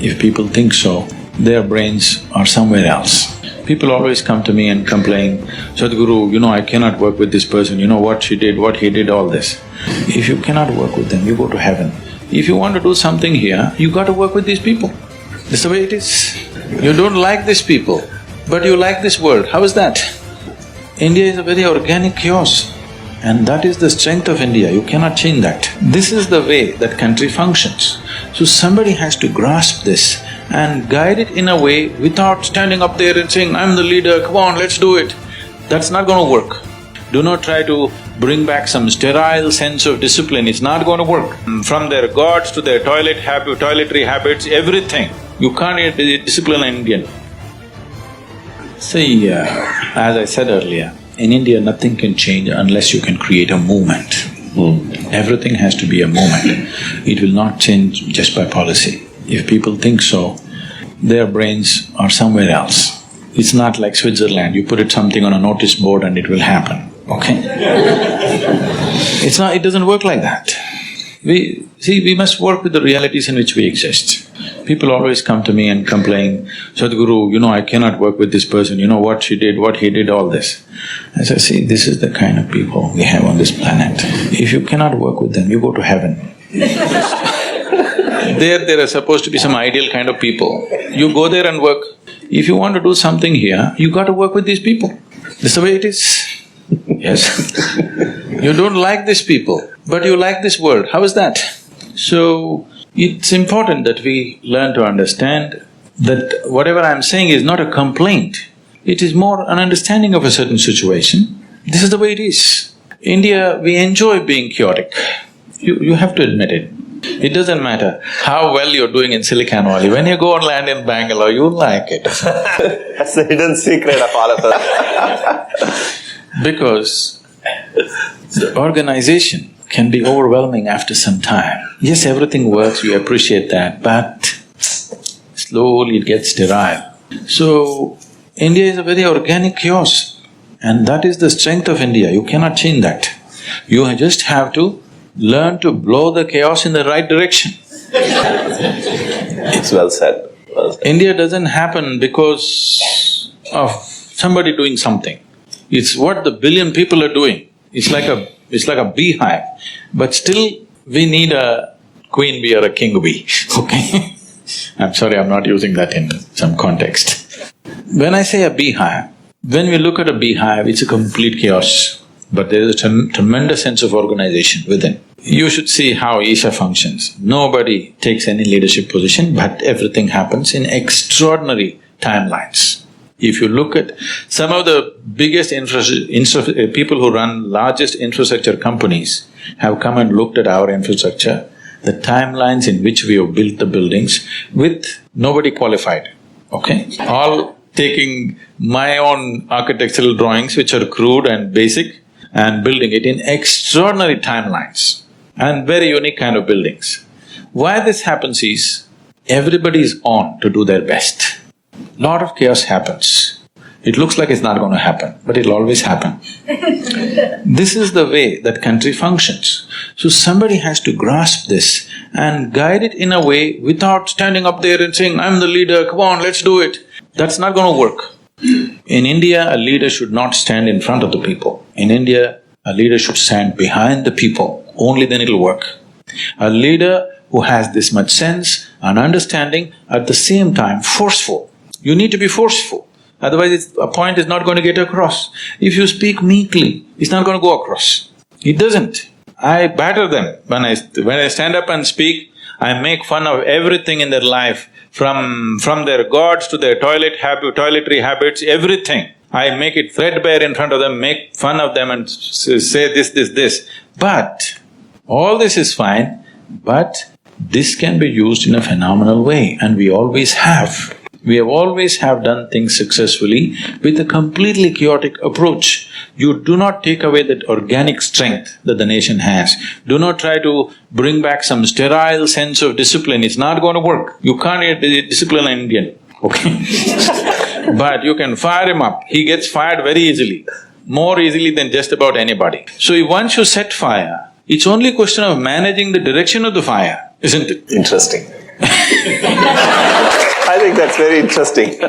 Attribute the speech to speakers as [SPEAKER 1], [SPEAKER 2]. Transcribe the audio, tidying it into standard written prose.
[SPEAKER 1] If people think so, their brains are somewhere else. People always come to me and complain, "Sadhguru, I cannot work with this person, what she did, what he did, all this." If you cannot work with them, you go to heaven. If you want to do something here, you got to work with these people. That's the way it is. You don't like these people, but you like this world. How is that? India is a very organic chaos, and that is the strength of India. You cannot change that. This is the way that country functions. So somebody has to grasp this and guide it in a way without standing up there and saying, "I'm the leader, come on, let's do it." That's not going to work. Do not try to bring back some sterile sense of discipline, it's not going to work. From their gods to their toiletry habits, everything, you can't discipline an Indian. See, as I said earlier, in India nothing can change unless you can create a movement. Everything has to be a movement. It will not change just by policy. If people think so, their brains are somewhere else. It's not like Switzerland, you put something on a notice board and it will happen, okay? It doesn't work like that. We must work with the realities in which we exist. People always come to me and complain, "Sadhguru, I cannot work with this person, what she did, what he did, all this." I say, see, this is the kind of people we have on this planet. If you cannot work with them, you go to heaven. There are supposed to be some ideal kind of people. You go there and work. If you want to do something here, you got to work with these people. That's the way it is. Yes. You don't like these people, but you like this world. How is that? So, it's important that we learn to understand that whatever I'm saying is not a complaint. It is more an understanding of a certain situation. This is the way it is. India, we enjoy being chaotic. You have to admit it. It doesn't matter how well you're doing in Silicon Valley, when you go and land in Bangalore, you like it.
[SPEAKER 2] That's the hidden secret of all of us.
[SPEAKER 1] Because the organization can be overwhelming after some time. Yes, everything works, we appreciate that, but slowly it gets sterile. So, India is a very organic chaos, and that is the strength of India. You cannot change that. You just have to learn to blow the chaos in the right direction.
[SPEAKER 2] It's well said, well said.
[SPEAKER 1] India doesn't happen because of somebody doing something. It's what the billion people are doing. It's like a beehive, but still we need a queen bee or a king bee, okay? I'm sorry, I'm not using that in some context. When I say a beehive, when we look at a beehive, it's a complete chaos, but there is a tremendous sense of organization within. You should see how Isha functions. Nobody takes any leadership position, but everything happens in extraordinary timelines. If you look at some of the biggest people who run largest infrastructure companies have come and looked at our infrastructure, the timelines in which we have built the buildings with nobody qualified, okay? All taking my own architectural drawings which are crude and basic and building it in extraordinary timelines and very unique kind of buildings. Why this happens is, everybody is on to do their best. Lot of chaos happens. It looks like it's not going to happen, but it'll always happen. This is the way that country functions. So somebody has to grasp this and guide it in a way without standing up there and saying, "I'm the leader, come on, let's do it." That's not going to work. In India, a leader should not stand in front of the people. In India, a leader should stand behind the people, only then it'll work. A leader who has this much sense and understanding, at the same time forceful. You need to be forceful, otherwise a point is not going to get across. If you speak meekly, it's not going to go across. It doesn't. I batter them. When I stand up and speak, I make fun of everything in their life, from their gods to their toiletry habits, everything. I make it threadbare in front of them, make fun of them and say this. But all this is fine, but this can be used in a phenomenal way, and we always have. We have always done things successfully with a completely chaotic approach. You do not take away that organic strength that the nation has. Do not try to bring back some sterile sense of discipline, it's not going to work. You can't discipline an Indian, okay? But you can fire him up, he gets fired very easily, more easily than just about anybody. So once you set fire, it's only a question of managing the direction of the fire, isn't it?
[SPEAKER 2] Interesting. I think that's very interesting.